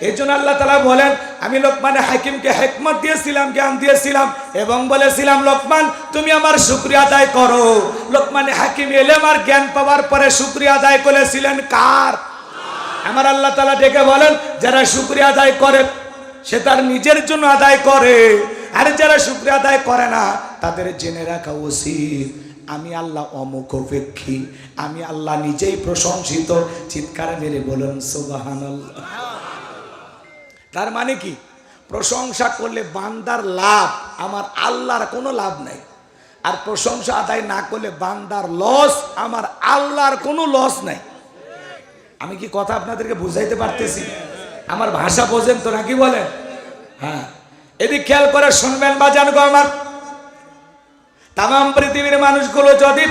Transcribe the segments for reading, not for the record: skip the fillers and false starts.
এজন্য আল্লাহ তাআলা বলেন, আমি লোকমানে হাকিমকে হিকমত দিয়েছিলাম, জ্ঞান দিয়েছিলাম এবং বলেছিলাম লোকমান তুমি আমার শুকরিয়া আদায় করো। লোকমানে হাকিম ইলম আর জ্ঞান পাওয়ার পরে শুকরিয়া আদায় করেছিলেন কার? আমার আল্লাহ তাআলা ডেকে বলেন, যারা শুকরিয়া আদায় করে সে তার নিজের জন্য আদায় করে, আর যারা শুকরিয়া আদায় করে না তাদের জেনে রাখা উচিত আমি আল্লাহ অমুখাপেক্ষী, আমি আল্লাহ নিজেই প্রশংসিত। চিৎকার মেরে বলুন সুবহানাল্লাহ। তার মানে কি? প্রশংসা করলে বান্দার লাভ, আমার আল্লাহর কোনো লাভ নাই। আর প্রশংসা আদায় না করলে বান্দার লস, আমার আল্লাহর কোনো লস নাই। আমি কি কথা আপনাদেরকে বুঝাইতে পারতেছি? আমার ভাষা বোঝেন তো নাকি বলেন? হ্যাঁ, এদিক খেয়াল করে শুনবেন বাজান গো আমার। তাম পৃথিবীর মানুষগুলো যদি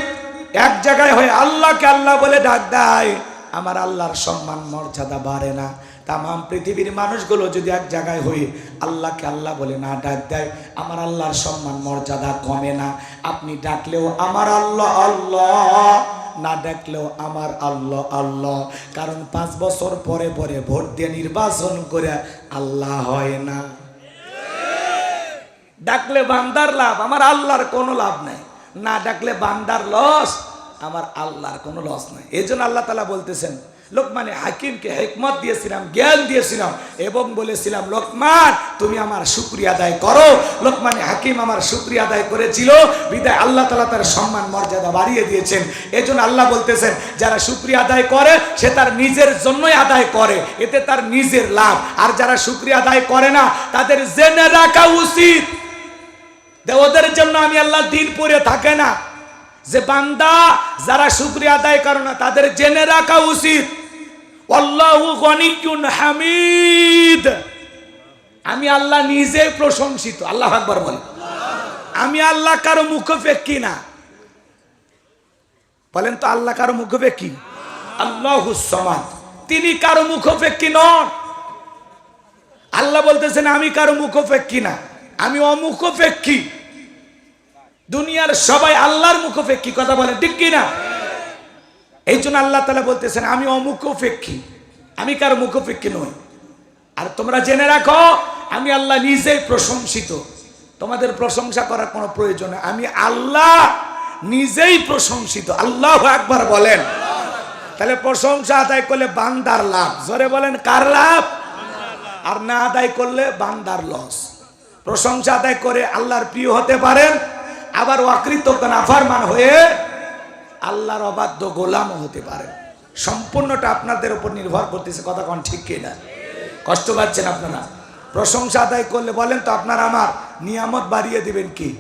এক জায়গায় হয়ে আল্লাহকে আল্লাহ বলে ডাক দেয়, আমার আল্লাহর সম্মান মর্যাদা বাড়ে না। তাম পৃথিবীর মানুষগুলো যদি এক জায়গায় হয়ে আল্লাহকে আল্লাহ বলে না ডাক দেয়, আমার আল্লাহর সম্মান মর্যাদা কমে না। আপনি ডাকলেও আমার আল্লাহ আল্লাহ, না ডাকলেও আমার আল্লাহ আল্লাহ। কারণ 5 বছর পরে পরে ভোট দিয়ে নির্বাচন করে আল্লাহ হয় না। ডাকলে বান্দার লাভ, আমার আল্লাহর কোনো লাভ নাই। না ডাকলে বান্দার লস, আমার আল্লাহর কোনো লস নাই। এই জন্য আল্লাহ তাআলা বলতেছেন, লোকমানে হাকিমকে হিকমত দিয়েছিলাম, জ্ঞান দিয়েছিলাম এবং বলেছিলাম লোকমান তুমি আমার শুকরিয়া আদায় করো। লোকমানে হাকিম আমার শুকরিয়া আদায় করেছিল, বিদায় আল্লাহ তাআলা তার সম্মান মর্যাদা বাড়িয়ে দিয়েছেন। এই জন্য আল্লাহ বলতেছেন, যারা শুকরিয়া আদায় করে সে তার নিজের জন্যই আদায় করে, এতে তার নিজের লাভ। আর যারা শুকরিয়া আদায় করে না তাদের জেনে রাখা উচিত ওদের জন্য আমি আল্লাহ দিন পড়ে থাকে না, যে বান্দা যারা শুকরিয়া আদায় করে না তাদের জেনে রাখা উচিত আল্লাহু গনিয়্যুন হামিদ, আমি আল্লাহ নিজে প্রশংসিত। আল্লাহু আকবার বলেন। আমি আল্লাহ কারো মুখাপেক্ষী না। বলেন তো আল্লাহ কারো মুখাপেক্ষী? আল্লাহুস সামাদ, তিনি কারো মুখাপেক্ষী নন। আল্লাহ বলতেছেন আমি কারো মুখাপেক্ষী না, আমি অমুখাপেক্ষী। দুনিয়ার সবাই আল্লাহর মুখাপেক্ষী, কথা বলেন ঠিক কি না? এই জন্য আল্লাহ তাআলা বলতেছেন আমি অমুখাপেক্ষী, আমি কারো মুখাপেক্ষী নই। আর তোমরা জেনে রাখো আমি আল্লাহ নিজেই প্রশংসিত, তোমাদের প্রশংসা করার কোনো প্রয়োজন নেই। আমি আল্লাহ নিজেই প্রশংসিত। আল্লাহু আকবার বলেন। তাহলে প্রশংসা আদায় করলে বান্দার লাভ, জোরে বলেন কার লাভ? আর না আদায় করলে বান্দার লস। প্রশংসা আদায় করে আল্লাহর প্রিয় হতে পারেন, আবার অকৃতজ্ঞ নাফরমান হয়ে আল্লাহর অবাধ্য গোলামও হতে পারেন। সম্পূর্ণটা আপনাদের উপর নির্ভর করতেছে। কথা কোন ঠিক কিনা? কষ্ট পাচ্ছেন আপনারা? প্রশংসা আদায় করলে বলেন তো আপনার আমার নিয়ামত বাড়িয়ে দিবেন কি?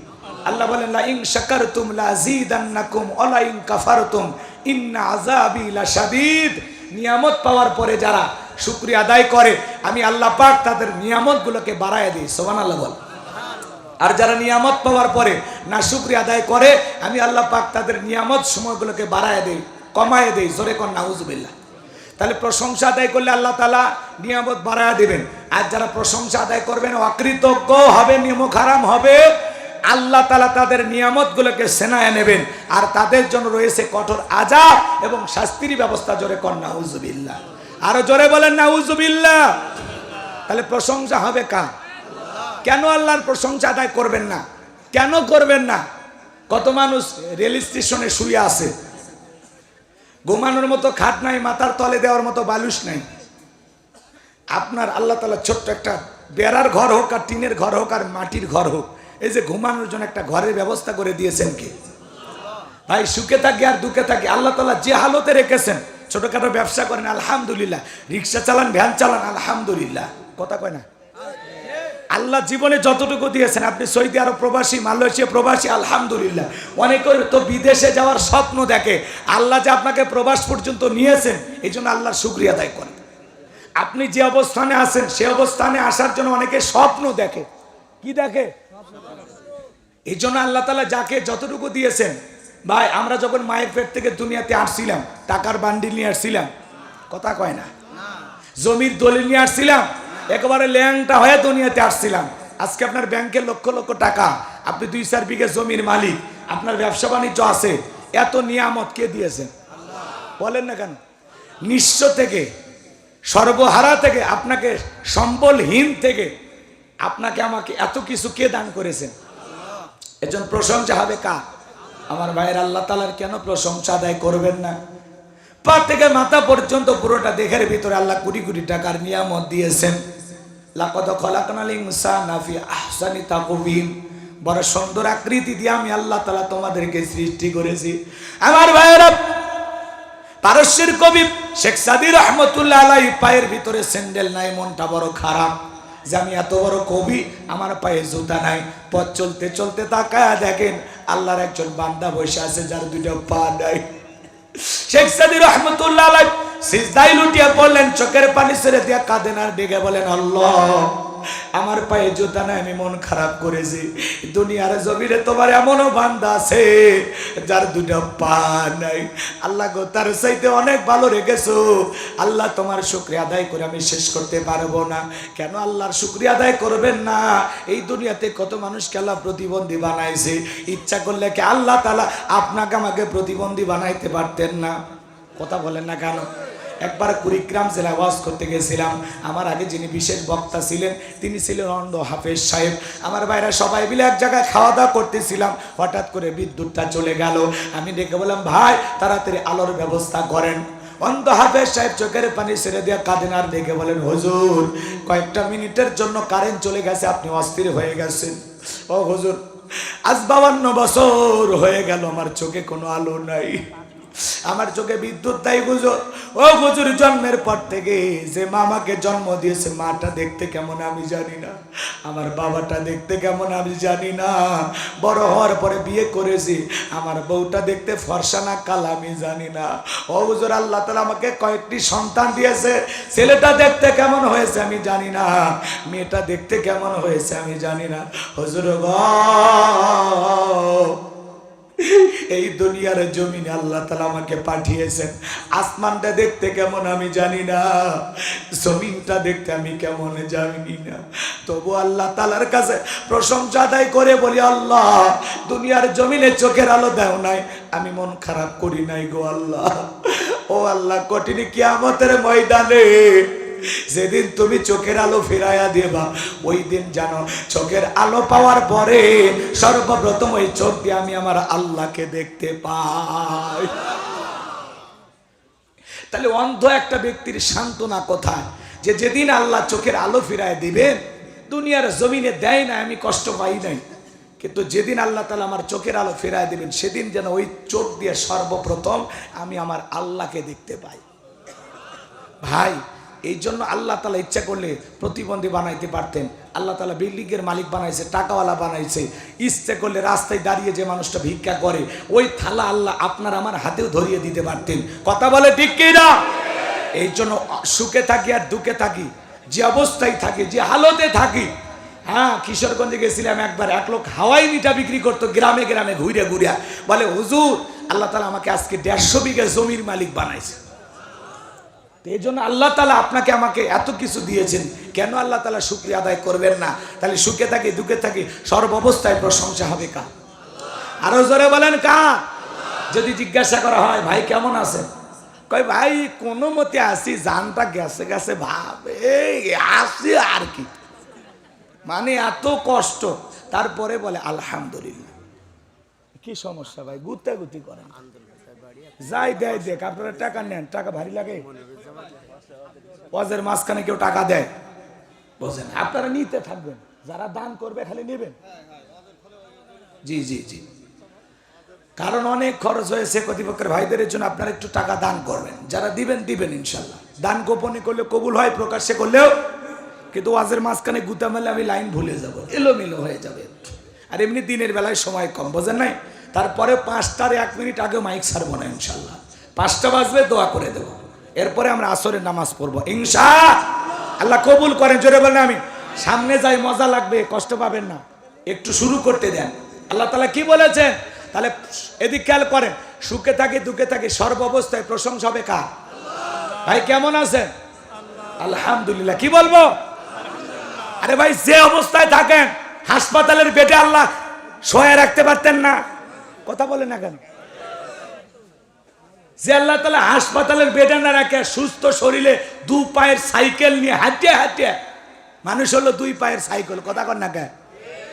আল্লাহ বলেন লা ইন শাকারতুম লাযীদান্নাকুম ওয়া লা ইন কাফারতুম ইন্না আযাবি লাশাদীদ। নিয়ামত পাওয়ার পরে যারা শুকরিয়া আদায় করে আমি আল্লাহ পাক তাদের নিয়ামতগুলোকে বাড়ায় দিই। সুবহানাল্লাহ বল। আর যারা নিয়ামত পাওয়ার পরে না শুকরিয়া আদায় করে আমি আল্লাহ পাক তাদের নিয়ামত সময়গুলোকে বাড়ায় দেই, কমায় দেই। জোরে কোন নাউজুবিল্লাহ। তাহলে প্রশংসা আদায় করলে আল্লাহ তাআলা নিয়ামত বাড়ায় দিবেন। আর যারা প্রশংসা আদায় করবেন অকৃতজ্ঞ হবে, নিমক হারাম হবে, আল্লাহ তাআলা তাদের নিয়ামতগুলোকে সেনায় নেবেন। আর তাদের জন্য রয়েছে কঠোর আযাব এবং শাস্তির ব্যবস্থা। জোরে কোন নাউজুবিল্লাহ। আরো জোরে বলেন নাউজুবিল্লাহ। তাহলে প্রশংসা হবে কার? কেন আল্লাহর প্রশংসা আদায় করবেন না? কেন করবেন না? কত মানুষ রেল স্টেশনে শুয়ে আছে, ঘুমানোর মতো খাট নাই, মাথার তলে দেওয়ার মতো বালুস নাই। আপনার আল্লাহ তাআলা ছোট্ট একটা বেড়ার ঘর হোক আর টিনের ঘর হোক আর মাটির ঘর হোক, এই যে ঘুমানোর জন্য একটা ঘরের ব্যবস্থা করে দিয়েছেন কে? ভাই সুখে থাকি আর দুঃখে থাকি আল্লাহ তাআলা যে হালতে রেখেছেন। ছোটখাটো ব্যবসা করেন আলহামদুলিল্লাহ, রিক্সা চালান, ভ্যান চালান আলহামদুলিল্লাহ। কথা কয় না? আল্লাহ জীবনে যতটুকু দিয়েছেন, আপনি সৌদি আরব প্রবাসী, মালয়েশিয়া প্রবাসী আলহামদুলিল্লাহ। অনেকের তো বিদেশে যাওয়ার স্বপ্ন দেখে, আল্লাহ যে আপনাকে প্রবাস পর্যন্ত নিয়েছেন এই জন্য আল্লাহর শুকরিয়া আদায় করেন। আপনি যে অবস্থানে আছেন সে অবস্থানে আসার জন্য অনেকে স্বপ্ন দেখে। কি দেখে? এই জন্য আল্লাহ তাআলা যাকে যতটুকু দিয়েছেন। ভাই আমরা যখন মায়ের পেট থেকে দুনিয়াতে আসছিলাম টাকার বান্ডিল নিয়ে আসছিলাম, কথা কয় না? জমির দলিল নিয়ে আসছিলাম, একেবারে ল্যাংটা হয়ে দুনিয়াতে আসছিলাম। আজকে আপনার ব্যাংকে লক্ষ লক্ষ টাকা, আপনি 2-4 বিঘে জমির মালিক, আপনার ব্যবসা বাণিজ্য আছে। এত নিয়ামত কে দিয়েছেন? বলেন না কেন? নিঃস্ব থেকে সর্বহারা থেকে, আপনাকে সম্বলহীন থেকে আপনাকে আমাকে এত কিছু কে দান করেছেন? এজন্য প্রশংসা হবে কার? আমার ভাইয়ের, আল্লাহ তাআলার কেন প্রশংসা আদায় করবেন না? পা থেকে মাথা পর্যন্ত পুরোটা দেহের ভিতরে আল্লাহ কোটি কোটি টাকার নিয়ামত দিয়েছেন। লাকাদ খলাকনাল ইনসানা ফি আহসানি তাকওয়িম, বড় সুন্দর আকৃতি দিয়ে আমি আল্লাহ তাআলা তোমাদেরকে সৃষ্টি করেছি। আমার ভাইয়েরা, পারস্যের কবি শেখ সাদী রহমতুল্লাহ আলাইহি পায়ের ভিতরে স্যান্ডেল নাই, মনটা বড় খারাপ যে আমি এত বড় কবি, আমার পায়ে জুতা নাই। পথ চলতে চলতে তাকায়া দেখেন আল্লাহর একজন বান্দা বসে আছে যার দুটো পা নাই। শেখ সাদী রহমতুল্লাহ আলাইহি সিজদায় লুটিয়ে পড়লেন, চোখের পানি ছেড়ে দিয়ে কাঁদেন আর ডেকে বলেন, আল্লাহ আমার পায়ে জুতা নাই, আমি মন খারাপ করেছি। দুনিয়ার জমিনে তোমার এমনও বান্দা আছে যার দুটো পা নাই। আল্লাহ গো, তার চাইতে অনেক ভালো রেখেছো। আল্লাহ তোমার শুকরিয়া আদায় করে আমি শেষ করতে পারবো না। কেন আল্লাহর শুকরিয়া আদায় করবেন না? এই দুনিয়াতে কত মানুষকে আল্লাহ প্রতিবন্ধী বানাইছে। ইচ্ছা করলে কি আল্লাহ তাআলা আপনাকে আমাকে প্রতিবন্ধী বানাইতে পারতেন না? কথা বলেন না কেন? একবার কুড়িগ্রাম জেলায় ওয়াজ করতে গেছিলাম। আমার আগে যিনি বিশেষ বক্তা ছিলেন তিনি ছিলেন অন্ধ হাফেজ সাহেব। আমার ভাইরা সবাই মিলে এক জায়গায় খাওয়া দাওয়া করতেছিলাম, হঠাৎ করে বিদ্যুৎটা চলে গেল। আমি ডেকে বললাম, ভাই তাড়াতাড়ি আলোর ব্যবস্থা করেন। অন্ধ হাফেজ সাহেব চোখের পানি ছেড়ে দিয়ে কাঁদেন আর ডেকে বলেন, হুজুর কয়েকটা মিনিটের জন্য কারেন্ট চলে গেছে, আপনি অস্থির হয়ে গেছেন। ও হুজুর, আজ 52 বছর হয়ে গেল আমার চোখে কোনো আলো নাই, আমার চোখে বিদ্যুৎ নাই হুজুর। ও হুজুর, জন্মের পর থেকে যে মামাকে জন্ম দিয়েছে, মাটা দেখতে কেমন আমি জানি না, আমার বাবাটা দেখতে কেমন আমি জানি না। বড় হওয়ার পরে বিয়ে করেছি, আমার বউটা দেখতে ফর্সা না কালা আমি জানি না। ও হুজুর, আল্লাহ তাআলা আমাকে কয়েকটি সন্তান দিয়েছে, ছেলেটা দেখতে কেমন হয়েছে আমি জানি না, মেয়েটা দেখতে কেমন হয়েছে আমি জানি না। হুজুর গো, এই দুনিয়ার জমিনে আল্লাহ তাআলা আমাকে পাঠিয়েছেন, আসমানটা দেখতে কেমন আমি জানি না, জমিনটা দেখতে আমি কেমন জানি না। তবু আল্লাহ তাআলার কাছে প্রশংসা আদায় করে বলি, আল্লাহ দুনিয়ার জমিনে চোখের আলো দাও নাই, আমি মন খারাপ করি নাই গো আল্লাহ। ও আল্লাহ, কঠিন কিয়ামতের ময়দানে যেদিন তুমি চোখের আলো ফিরাইয়া দেবা, ওই দিন জানো চোখের আলো পাওয়ার পরে সর্বপ্রথম ওই চোখ দিয়ে আমি আমার আল্লাহকে দেখতে পাই। তাহলে অন্ধ একটা ব্যক্তির সান্ত্বনা কোথায়? যে যেদিন আল্লাহ চোখের আলো ফিরায় দিবেন, দুনিয়ার জমিনে দেয় না আমি কষ্ট পাই নাই, কিন্তু যেদিন আল্লাহ তাআলা আমার চোখের আলো ফিরায় দিবেন, সেদিন যেন ওই চোখ দিয়ে সর্বপ্রথম আমি আমার আল্লাহকে দেখতে পাই। ভাই, এই জন্য আল্লাহ তাআলা ইচ্ছা করলে প্রতিবন্ধী বানাইতে পারতেন। আল্লাহ তাআলা বিল্ডিংয়ের মালিক বানাইছে, টাকাওয়ালা বানাইছে। ইচ্ছে করলে রাস্তায় দাঁড়িয়ে যে মানুষটা ভিক্ষা করে, ওই থালা আল্লাহ আপনার আমার হাতেও ধরিয়ে দিতে পারতেন। কথা বলে ঠিক কি না? এই জন্য সুখে থাকি আর দুঃখে থাকি, যে অবস্থায় থাকি, যে হালতে থাকি। হ্যাঁ, কিশোরগঞ্জে গেছিলাম একবার, এক লোক হাওয়াই মিঠা বিক্রি করতো গ্রামে গ্রামে ঘুরে ঘুরে। বলে, হুজুর আল্লাহ তাআলা আমাকে আজকে 150 বিঘা জমির মালিক বানাইছে। এই জন্য আল্লাহ তাআলা আপনাকে আমাকে এত কিছু দিয়েছেন, কেন আল্লাহ তাআলা শুকরিয়া আদায় করবেন না? তাহলে সুখে থাকি দুঃখে থাকি সর্বাবস্থায় প্রশংসা হবে কার? আরো জোরে বলেন কার? যদি জিজ্ঞাসা করা হয়, ভাই কেমন আছেন? কই ভাই কোনো মতে আসি, জানটা গেছে গেছে ভাবে আসি আর কি, মানে এত কষ্ট। তারপরে বলে আলহামদুলিল্লাহ। কি সমস্যা ভাই? গুতাগুতি করেন, যাই দেয় দেখ, আপনারা টাকা নেন, টাকা ভারী লাগে। ওয়াজের মাঝখানে কেউ টাকা দেয়, বুঝেন, আপনারা নিতে থাকবেন, যারা দান করবে খালি নেবেন। জি জি জি, কারণ অনেক খরচ হয়েছে কর্তৃপক্ষের ভাইদের জন্য, আপনারা একটু টাকা দান করবেন। যারা দিবেন দিবেন ইনশাল্লাহ। দান গোপনে করলে কবুল হয়, প্রকাশ্যে করলেও। কিন্তু ওয়াজের মাঝখানে গুতা মেলে আমি লাইন ভুলে যাব, এলোমেলো হয়ে যাবে। আর এমনি দিনের বেলায় সময় কম, বোঝেন নাই? তারপরে 5টার 1 মিনিট আগে মাইক ছাড়বো না ইনশাল্লাহ। 5টা বাজবে দোয়া করে দেবো, এরপরে আমরা আসরের নামাজ পড়বো ইনশাআল্লাহ। কবুল করেন, জোরে বলেন আমি। সামনে যাই, মজা লাগবে, কষ্ট পাবেন না, একটু শুরু করতে দেন। আল্লাহ তাআলা কি বলেছেন? তাহলে এদিক খেয়াল করেন, সুখে থাকি দুঃখে থাকি সর্বাবস্থায় প্রশংসা হবে কার? ভাই কেমন আছেন? আলহামদুলিল্লাহ। কি বলবো? আরে ভাই, যে অবস্থায় থাকেন, হাসপাতালের বেডে আল্লাহ শোয়া রাখতে পারতেন না? কথা বলে না কেন? যে আল্লাহ তাআলা হাসপাতালের বেডে না রাখে সুস্থ শরীরে দু পায়ের সাইকেল নিয়ে হাঁটিয়ে হাঁটিয়ে, মানুষ হলো দুই পায়ের সাইকেল, কথা কয় না কে,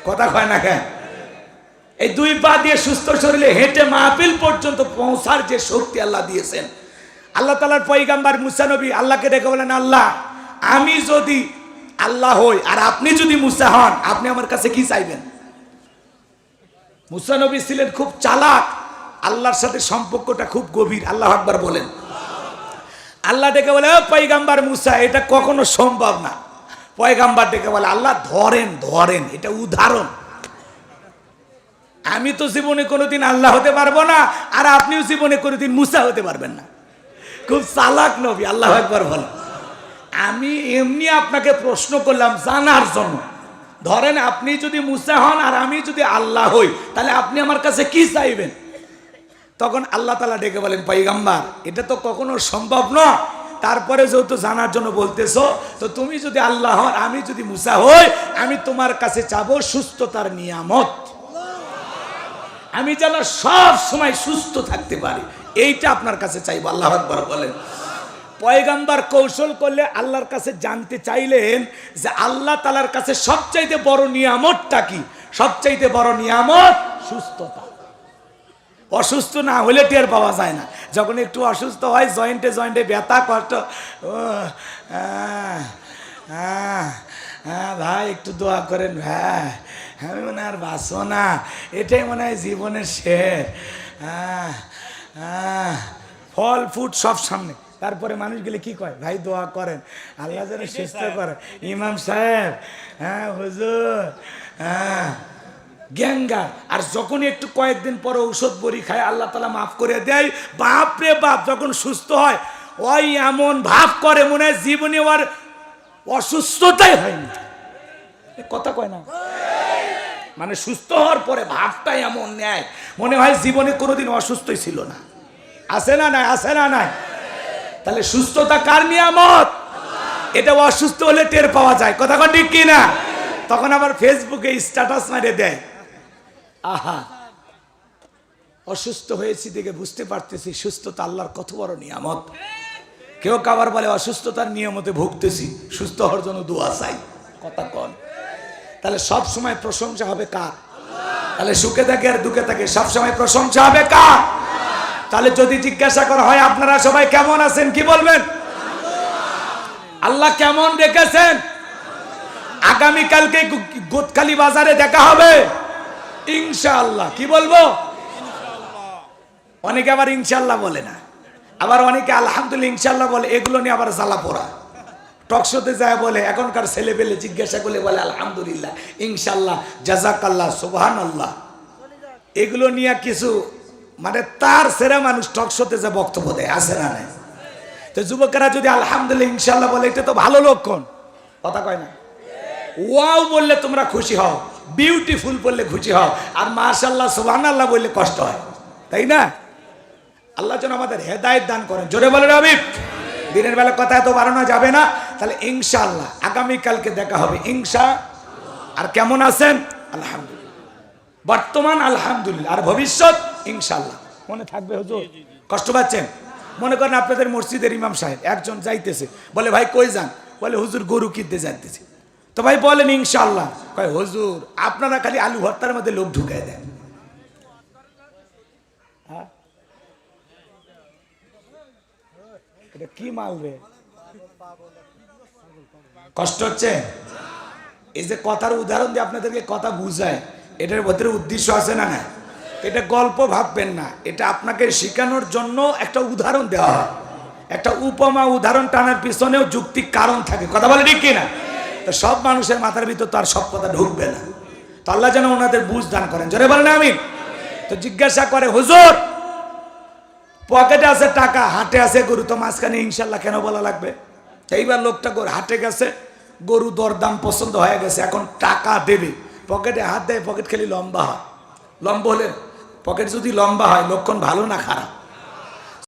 কথা কয় না কে, এই দুই পা দিয়ে সুস্থ শরীরে হেঁটে মাহফিল পর্যন্ত পৌঁছার যে শক্তি আল্লাহ দিয়েছেন। আল্লাহ তাআলার পয়গম্বর মুসা নবী আল্লাহকে ডেকে বলেন, আল্লাহ আমি যদি আল্লাহ হই আর আপনি যদি মুসা হন, আপনি আমার কাছে কি চাইবেন? মুসা নবী ছিলেন খুব চালাক, আল্লাহর সাথে সম্পর্কটা খুব গভীর। আল্লাহু আকবার বলেন। আল্লাহ ডেকে বলে, ও পয়গম্বর মুসা, এটা কখনো সম্ভব না। পয়গম্বর ডেকে বলে, আল্লাহ ধরেন ধরেন, এটা উদাহরণ। আমি তো জীবনে কোনোদিন আল্লাহ হতে পারবো না, আর আপনিও জীবনে কোনোদিন মুসা হতে পারবেন না। খুব চালাক নবী। আল্লাহু আকবার বলেন। আমি এমনি আপনাকে প্রশ্ন করলাম জানার জন্য, ধরেন আপনি যদি মুসা হন আর আমি যদি আল্লাহ হই, তাহলে আপনি আমার কাছে কি চাইবেন? তখন আল্লাহ তাআলা ডেকে বলেন, পয়গম্বর এটা তো কখনো সম্ভব না, তারপরে যেহেতু জানার জন্য বলতেছো, তো তুমি যদি আল্লাহ হন আমি যদি মুসা হই, আমি তোমার কাছে চাবো সুস্থতার নিয়ামত, আমি যেন সব সময় সুস্থ থাকতে পারি, এইটা আপনার কাছে চাইবো। আল্লাহু আকবার বলেন। পয়গম্বর কৌশল করলে আল্লাহর কাছে জানতে চাইলেন যে আল্লাহ তাআলার কাছে সবচাইতে বড় নিয়ামতটা কি? সবচাইতে বড় নিয়ামত সুস্থতা। অসুস্থ না হলে টের পাওয়া যায় না, যখন একটু অসুস্থ হয় জয়েন্টে জয়েন্টে ব্যথা কষ্ট, ভাই একটু দোয়া করেন ভাই, আমি মনে আর বাঁচবো না, এটাই মনে হয় জীবনের শেষ। ফল ফুট সব সামনে, তারপরে মানুষগুলি কি কয়, ভাই দোয়া করেন আল্লাহ যেন সুস্থ করে, ইমাম সাহেব, হ্যাঁ হুজুর, হ্যাঁ গ্যাঙ্গা। আর যখন একটু কয়েকদিন পরে ঔষধ বড়ি খায় আল্লাহ তাআলা মাফ করে দেয়, বাপ রে বাপ, যখন সুস্থ হয় ওই এমন ভাব করে মনে হয় জীবনে ওর অসুস্থতাই হয়নি। কথা কয় না, মানে সুস্থ হওয়ার পরে ভাবটাই এমন নেয় মনে হয় জীবনে কোনোদিন অসুস্থই ছিল না। আছে না নাই? আছে না নাই? তাহলে সুস্থতা কার নিয়ামত? এটা অসুস্থ হলে টের পাওয়া যায়, কথা কন ঠিক কি না? তখন আবার ফেসবুকে স্ট্যাটাস মারে দেয়, আহা অসুস্থ হয়েছি দেখে বুঝতে পারতেছি সুস্থতা আল্লাহর কত বড় নিয়ামত। কেউ কাবার বলে অসুস্থতার নিয়ামতে ভুগতেছি, সুস্থ হওয়ার জন্য দোয়া চাই, কথা কন। তাহলে সব সময় প্রশংসা হবে কার? তাহলে সুখে থাকে আর দুঃখে থাকে সব সময় প্রশংসা হবে কার? তাহলে যদি জিজ্ঞাসা করা হয় আপনারা সবাই কেমন আছেন, কি বলবেন? আল্লাহ কেমন রেখেছেন? আগামীকালকে গোদখালি বাজারে দেখা হবে ইনশাআল্লাহ। কি বলবো? অনেকে আবার ইনশাআল্লাহ বলে না, আবার অনেকে আলহামদুলিল্লাহ ইনশাআল্লাহ বলে। এগুলো নিয়ে আবার জ্বালা পোড়া, টকশোতে যায় বলে, এখনকার ছেলে পেলে জিজ্ঞাসা করলে বলে আলহামদুলিল্লাহ, ইনশাআল্লাহ, জাযাকাল্লাহ, সুবহানাল্লাহ। এগুলো নিয়ে কিছু মানে তার সেরা মানুষ টকশোতে যা বক্তব্য দেয়, আছে না নাই? তো যুবকেরা যদি আলহামদুলিল্লাহ ইনশাআল্লাহ বলে, এটা তো ভালো লক্ষণ, কথা কয় না? ওয়াও বললে তোমরা খুশি হও, বিউটিফুল বললে খুশি হও, আর মাশাআল্লাহ সুবহানাল্লাহ বললে কষ্ট হয়, তাই না? আল্লাহ যেন আমাদের হেদায়েত দান করেন, জোরে বলেন আমিন। দিনের বেলা কথা এত বাড়ানো যাবে না। তাহলে ইনশাআল্লাহ আগামীকালকে দেখা হবে ইনশা। আর কেমন আছেন? আলহামদুলিল্লাহ, বর্তমান আলহামদুলিল্লাহ, আর ভবিষ্যৎ ইনশাআল্লাহ। মনে থাকবে হুজুর? কষ্ট পাচ্ছেন? মনে করেন আপনাদের মসজিদের ইমাম সাহেব একজন যাইতেছে, বলে ভাই কই যান? বলে হুজুর গরু কিনতে যাইতেছি। তো ভাই বলেন ইনশাআল্লাহ। কয় হুজুর আপনারা খালি আলু ভর্তার মধ্যে লোক ঢুকাই দেন। এটা কি মাল রে? কষ্ট হচ্ছে? এই যে কথার উদাহরণ দিয়ে আপনাদেরকে কথা বুঝায়, এটার ভিতরে উদ্দেশ্য আছে না? না, এটা গল্প ভাববেন না, এটা আপনাকে শেখানোর জন্য একটা উদাহরণ দেওয়া হয়। একটা উপমা উদাহরণ টানার পিছনেও যুক্তিক কারণ থাকে, কথা বলে ঠিক কিনা? তো সব মানুষের মাথার ভিতর তো আর সব কথা ঢুকবে না। তো আল্লাহ যেন ওনাদের বুঝ দান করেন, জোরে বলেন আমিন। তো জিজ্ঞাসা করে হুজুর পকেটে আছে টাকা, হাটে আছে গরু, তো মাঝখানে ইনশাল্লাহ কেন বলা লাগবে? এইবার লোকটা হাটে গেছে, গরু দরদাম পছন্দ হয়ে গেছে, এখন টাকা দেবে, পকেটে হাত দেয়, পকেট খালি লম্বা হয়। লম্বা হলে পকেট যদি লম্বা হয় লক্ষণ ভালো না খারাপ?